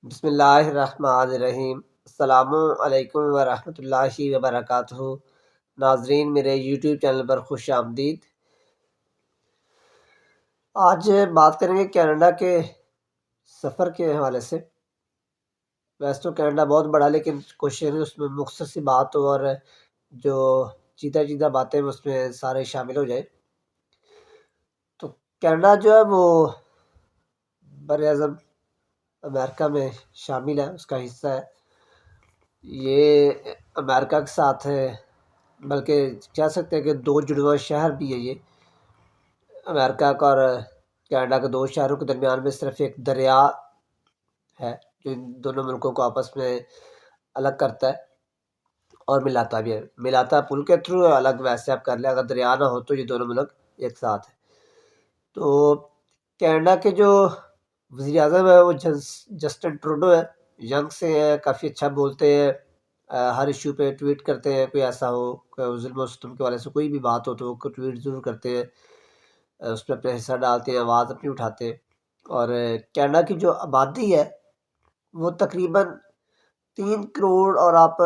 بسم اللہ الرحمن الرحیم۔ السلام علیکم ورحمۃ اللہ وبرکاتہ۔ ناظرین، میرے یوٹیوب چینل پر خوش آمدید۔ آج بات کریں گے کینیڈا کے سفر کے حوالے سے۔ ویسے تو کینیڈا بہت بڑا، لیکن کوشش کریں اس میں مختصر سی بات ہو اور جو چیدہ باتیں اس میں سارے شامل ہو جائیں۔ تو کینیڈا جو ہے وہ بر اعظم امریکہ میں شامل ہے، اس کا حصہ ہے۔ یہ امریکہ کے ساتھ ہے، بلکہ کہہ سکتے ہیں کہ دو جڑواں شہر بھی ہے۔ یہ امریکہ کا اور کینیڈا کے دو شہروں کے درمیان میں صرف ایک دریا ہے جو ان دونوں ملکوں کو آپس میں الگ کرتا ہے اور ملاتا بھی ہے۔ ملاتا پل کے تھرو ہے، الگ ویسے آپ کر لیں، اگر دریا نہ ہو تو یہ دونوں ملک ایک ساتھ ہیں۔ تو کینیڈا کے جو وزیر اعظم ہے وہ جسٹن ٹروڈو ہے، ینگ سے ہے، کافی اچھا بولتے ہیں، ہر ایشو پہ ٹویٹ کرتے ہیں۔ کوئی ایسا ہو کوئی ظلم و ستم کے والے سے کوئی بھی بات ہو تو وہ ٹویٹ ضرور کرتے ہیں، اس پہ اپنا حصہ ڈالتے ہیں، آواز اپنی اٹھاتے ہیں۔ اور کینیڈا کی جو آبادی ہے وہ تقریباً 3 کروڑ اور آپ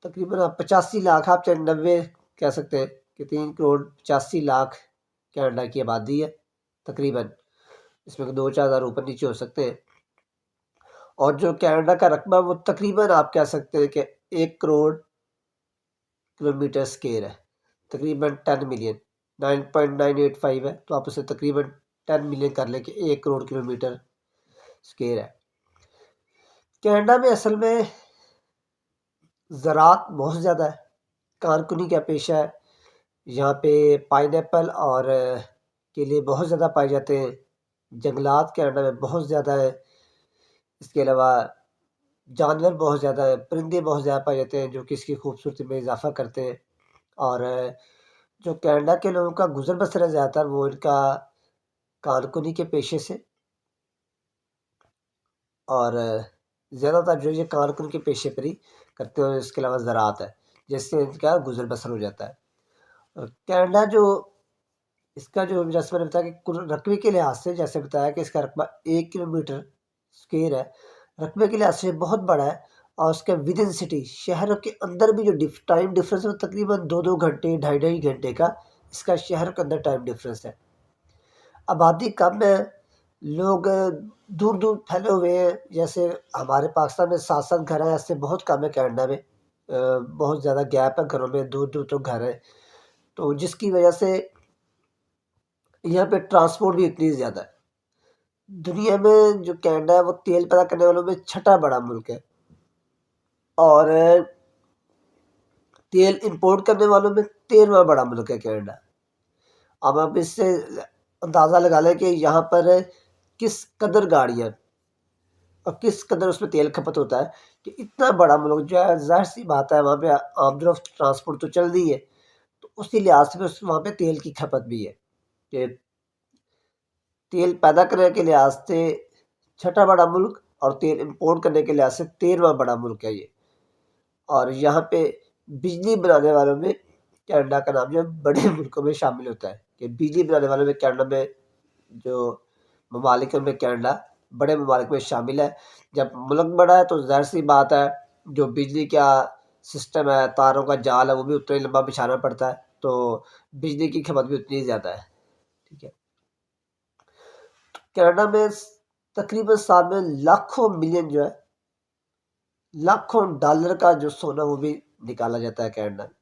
تقریباً 85 لاکھ، آپ چاہے 90 کہہ سکتے ہیں کہ 3 کروڑ 85 لاکھ کینیڈا کی آبادی ہے تقریباً۔ اس میں 2-4 ہزار اوپر نیچے ہو سکتے ہیں۔ اور جو کینیڈا کا رقبہ وہ تقریباً آپ کہہ سکتے ہیں کہ 1 کروڑ کلومیٹر اسکوائر ہے، تقریباً 10 ملین، 9.985 ہے، تو آپ اسے تقریباً 10 ملین کر لیں کہ 1 کروڑ کلومیٹر اسکوائر ہے۔ کینیڈا میں اصل میں زراعت بہت زیادہ ہے، کارکنی کا پیشہ ہے۔ یہاں پہ پائن ایپل اور کیلے بہت زیادہ پائے جاتے ہیں۔ جنگلات کینیڈا میں بہت زیادہ ہے۔ اس کے علاوہ جانور بہت زیادہ ہیں، پرندے بہت زیادہ پائے جاتے ہیں جو کہ اس کی خوبصورتی میں اضافہ کرتے ہیں۔ اور جو کینیڈا کے لوگوں کا گزر بسر ہے زیادہ تر وہ ان کا کارکنی کے پیشے سے، اور زیادہ تر جو یہ کارکن کے پیشے پر ہی کرتے ہیں۔ اس کے علاوہ زراعت ہے جس سے ان کا گزر بسر ہو جاتا ہے۔ اور کینیڈا جو اس کا جو جیسے میں نے بتایا کہ رقبے کے لحاظ سے، جیسے بتایا کہ اس کا رقبہ 1 کلومیٹر اسکوائر ہے، رقبے کے لحاظ سے بہت بڑا ہے۔ اور اس کے ود ان سٹی شہروں کے اندر بھی جو ٹائم ڈفرینس ہے وہ تقریباً 2 گھنٹے 2.5 گھنٹے کا اس کا شہر کے اندر ٹائم ڈفرینس ہے۔ آبادی کم ہے، لوگ دور دور پھیلے ہوئے ہیں۔ جیسے ہمارے پاکستان میں 7 گھر ہیں، ایسے بہت کم ہے کینیڈا میں، بہت زیادہ گیپ ہے گھروں میں، دور دور تک گھر ہیں۔ تو جس کی وجہ سے یہاں پہ ٹرانسپورٹ بھی اتنی زیادہ ہے۔ دنیا میں جو کینیڈا ہے وہ تیل پیدا کرنے والوں میں 6واں بڑا ملک ہے، اور تیل امپورٹ کرنے والوں میں 13واں بڑا ملک ہے کینیڈا۔ اب آپ اس سے اندازہ لگا لیں کہ یہاں پر کس قدر گاڑیاں اور کس قدر اس میں تیل کھپت ہوتا ہے کہ اتنا بڑا ملک جو ہے، ظاہر سی بات ہے وہاں پہ آمد و رفت ٹرانسپورٹ تو چل رہی ہے، تو اسی لحاظ سے وہاں پہ تیل کی کھپت بھی ہے کہ تیل پیدا کرنے کے لحاظ سے 6واں بڑا ملک اور تیل امپورٹ کرنے کے لحاظ سے 13واں بڑا ملک ہے یہ۔ اور یہاں پہ بجلی بنانے والوں میں کینیڈا کا نام جو ہے بڑے ملکوں میں شامل ہوتا ہے، کہ بجلی بنانے والوں میں کینیڈا میں جو ممالک ہیں ان میں کینیڈا بڑے ممالک میں شامل ہے۔ جب ملک بڑا ہے تو ظاہر سی بات ہے جو بجلی کا سسٹم ہے، تاروں کا جال ہے، وہ بھی اتنا ہی لمبا بچھانا پڑتا ہے، تو بجلی کی کھپت بھی اتنی زیادہ ہے۔ ٹھیک ہے، کینیڈا میں تقریباً سال میں لاکھوں ملین جو ہے، لاکھوں ڈالر کا جو سونا وہ بھی نکالا جاتا ہے کینیڈا میں۔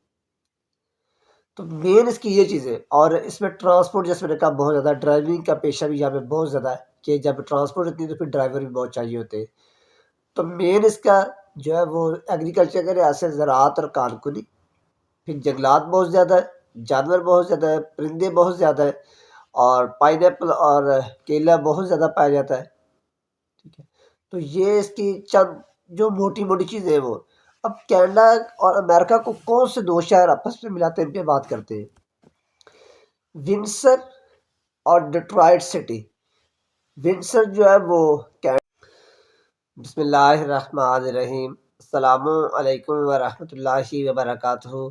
تو مین اس کی یہ چیزیں، اور اس میں ٹرانسپورٹ جیسے میں نے کہا بہت زیادہ، ڈرائیونگ کا پیشہ بھی یہاں پہ بہت زیادہ ہے کہ جب ٹرانسپورٹ اتنی تو پھر ڈرائیور بھی بہت چاہیے ہوتے ہیں۔ تو مین اس کا جو ہے وہ ایگریکلچر کے لحاظ سے زراعت اور کارکنی، پھر جنگلات بہت زیادہ ہے، جانور بہت زیادہ ہے، پرندے بہت زیادہ ہیں، اور پائن ایپل اور کیلا بہت زیادہ پایا جاتا ہے۔ ٹھیک ہے، تو یہ اس کی چند جو موٹی موٹی چیزیں ہیں وہ۔ اب کینیڈا اور امریکہ کو کون سے دو شہر آپس میں ملاتے ہیں ان پہ بات کرتے ہیں۔ ونڈسر اور ڈیٹرائٹ سٹی۔ ونڈسر جو ہے وہ بسم اللہ الرحمن الرحیم۔ السلام علیکم ورحمۃ اللہ وبرکاتہ۔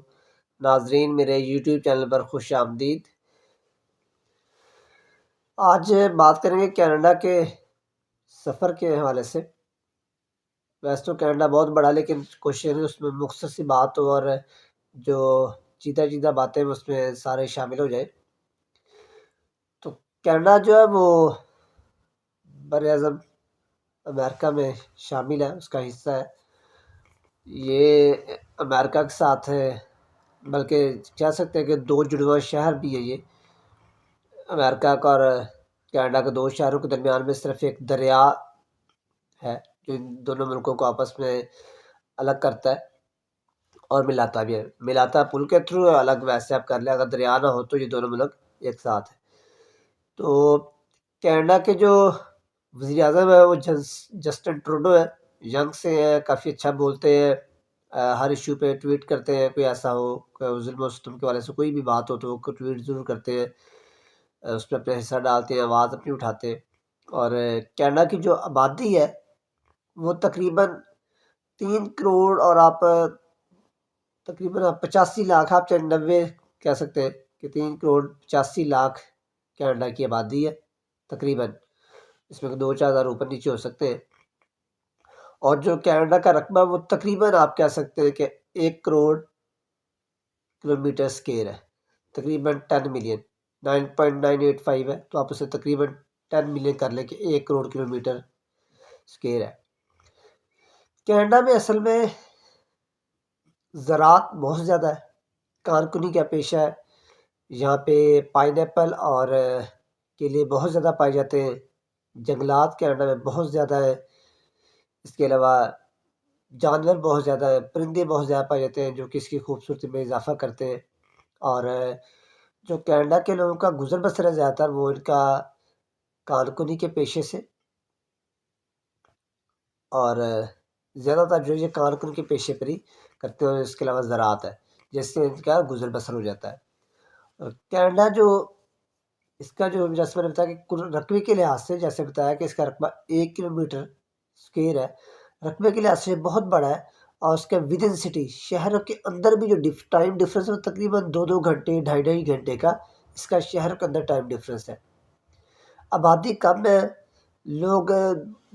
ناظرین، میرے یوٹیوب چینل پر خوش آمدید۔ آج بات کریں گے کینیڈا کے سفر کے حوالے سے ویسے تو کینیڈا بہت بڑا، لیکن کوشش ہے اس میں مختصر سی بات ہو اور جو چیدہ باتیں اس میں سارے شامل ہو جائے۔ تو کینیڈا جو ہے وہ بر اعظم امریکہ میں شامل ہے، اس کا حصہ ہے۔ یہ امریکہ کے ساتھ ہے، بلکہ کہہ سکتے ہیں کہ دو جڑواں شہر بھی ہے یہ امریکہ کا، اور کینیڈا کے دو شہروں کے درمیان میں صرف ایک دریا ہے جو ان دونوں ملکوں کو آپس میں الگ کرتا ہے اور ملاتا بھی ہے۔ ملاتا پل کے تھرو ہے، الگ ویسے آپ کر لیں، اگر دریا نہ ہو تو یہ دونوں ملک ایک ساتھ ہیں۔ تو کینیڈا کے جو وزیر اعظم ہے وہ جسٹن ٹروڈو ہے، ینگ سے ہے، کافی اچھا بولتے ہیں، ہر ایشو پہ ٹویٹ کرتے ہیں، کوئی ایسا ہو ظلم و ستم کے والے سے کوئی بھی بات ہو تو وہ ٹویٹ ضرور کرتے ہیں، اس پہ اپنے حصہ ڈالتے ہیں، آواز اپنی اٹھاتے ہیں۔ اور کینیڈا کی جو آبادی ہے وہ تقریباً 3 کروڑ، اور آپ تقریباً 85 لاکھ، آپ چاہے 90 کہہ سکتے ہیں کہ 3 کروڑ 85 لاکھ کینیڈا کی آبادی ہے تقریباً، اس میں 2-4 ہزار اوپر نیچے ہو سکتے ہیں۔ اور جو کینیڈا کا رقبہ وہ تقریباً آپ کہہ سکتے ہیں کہ 1 کروڑ کلومیٹر اسکوائر ہے، تقریباً 10 ملین، 9.985 ہے، تو آپ اسے تقریباً 10 ملین کر لیں کہ 1 کروڑ کلومیٹر اسکوائر ہے۔ کینیڈا میں اصل میں زراعت بہت زیادہ ہے، کارکنی کا پیشہ ہے، یہاں پہ پائن ایپل اور کیلے بہت زیادہ پائے جاتے ہیں، جنگلات کینیڈا میں بہت زیادہ ہے، اس کے علاوہ جانور بہت زیادہ ہے، پرندے بہت زیادہ پائے جاتے ہیں جو کہ اس کی خوبصورتی میں اضافہ کرتے ہیں۔ اور جو کینیڈا کے لوگوں کا گزر بسر ہے زیادہ تر وہ ان کا کارکنی کے پیشے سے، اور زیادہ تر جو یہ کارکنی کے پیشے پر ہی کرتے ہیں، اس کے علاوہ زراعت ہے جس سے ان کا گزر بسر ہو جاتا ہے۔ اور کینیڈا جو اس کا جو جیسے میں نے بتایا کہ رقبے کے لحاظ سے، جیسے بتایا کہ اس کا رقبہ 1 کلومیٹر اسکوائر ہے، رقبے کے لحاظ سے بہت بڑا ہے، اور اس کے ود ان سٹی شہروں کے اندر بھی جو ٹائم ڈفرینس ہے تقریباً 2 گھنٹے 2.5 گھنٹے کا اس کا شہر کے اندر ٹائم ڈفرینس ہے۔ آبادی کم ہے، لوگ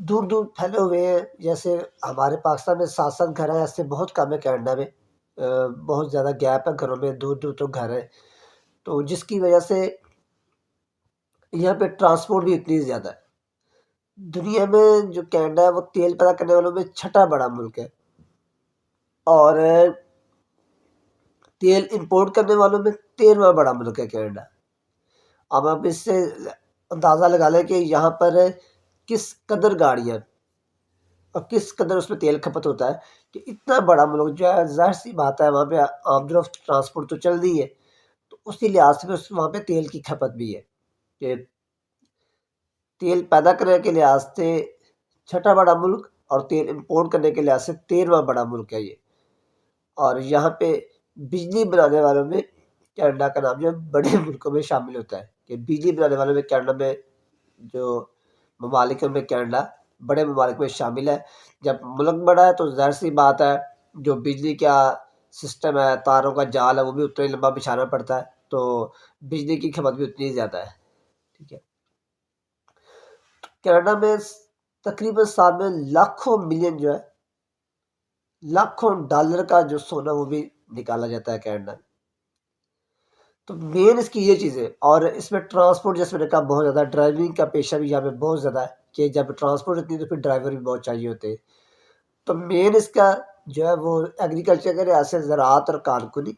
دور دور پھیلے ہوئے ہیں، جیسے ہمارے پاکستان میں 7 گھر ہیں، ایسے بہت کم ہے کینیڈا میں، بہت زیادہ گیپ ہے گھروں میں، دور دور تک گھر ہیں، تو جس کی وجہ سے یہاں پہ ٹرانسپورٹ بھی اتنی زیادہ ہے۔ دنیا میں جو کینیڈا ہے وہ تیل پیدا کرنے والوں میں 6واں بڑا ملک ہے، اور تیل امپورٹ کرنے والوں میں 13واں بڑا ملک ہے کینیڈا۔ اب آپ اس سے اندازہ لگا لیں کہ یہاں پر کس قدر گاڑیاں اور کس قدر اس میں تیل کھپت ہوتا ہے، کہ اتنا بڑا ملک جو ہے، ظاہر سی بات ہے وہاں پہ آمد و رفت ٹرانسپورٹ تو چل رہی ہے، تو اسی لحاظ سے وہاں پہ تیل کی کھپت بھی ہے، کہ تیل پیدا کرنے کے لحاظ سے 6واں بڑا ملک، اور تیل امپورٹ کرنے کے لحاظ سے 13واں بڑا ملک ہے یہ۔ اور یہاں پہ بجلی بنانے والوں میں کینیڈا کا نام جو ہے بڑے ملکوں میں شامل ہوتا ہے، کہ بجلی بنانے والوں میں کینیڈا میں جو ممالک میں کینیڈا بڑے ممالک میں شامل ہے۔ جب ملک بڑا ہے تو ظاہر سی بات ہے جو بجلی کا سسٹم ہے، تاروں کا جال ہے، وہ بھی اتنا ہی لمبا بچھانا پڑتا ہے، تو بجلی کی کھپت بھی اتنی زیادہ ہے، ٹھیک ہے۔ کینیڈا میں تقریباً سال میں لاکھوں ملین جو ہے، لاکھوں ڈالر کا جو سونا وہ بھی نکالا جاتا ہے کینیڈا میں۔ تو مین اس کی یہ چیزیں، اور اس میں ٹرانسپورٹ جیسے میں نے کہا بہت زیادہ، ڈرائیونگ کا پیشہ بھی یہاں پہ بہت زیادہ ہے، کہ جب ٹرانسپورٹ اتنی تو پھر ڈرائیور بھی بہت چاہیے ہوتے ہیں۔ تو مین اس کا جو ہے وہ ایگریکلچر کے لحاظ سے زراعت اور کارکنی،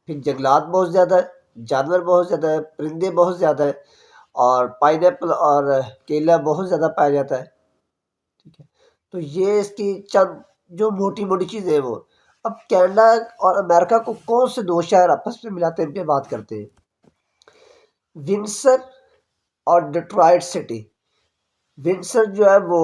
پھر جنگلات بہت زیادہ ہے، جانور بہت زیادہ ہے، پرندے بہت زیادہ ہے، اور پائن ایپل اور کیلا بہت زیادہ پایا جاتا ہے، ٹھیک ہے۔ تو یہ اس کی چند جو موٹی موٹی چیزیں ہیں وہ۔ اب کینیڈا اور امریکہ کو کون سے دو شہر آپس میں ملاتے ہیں، ان پہ بات کرتے ہیں۔ ونڈسر اور ڈیٹرائٹ سٹی۔ ونڈسر جو ہے وہ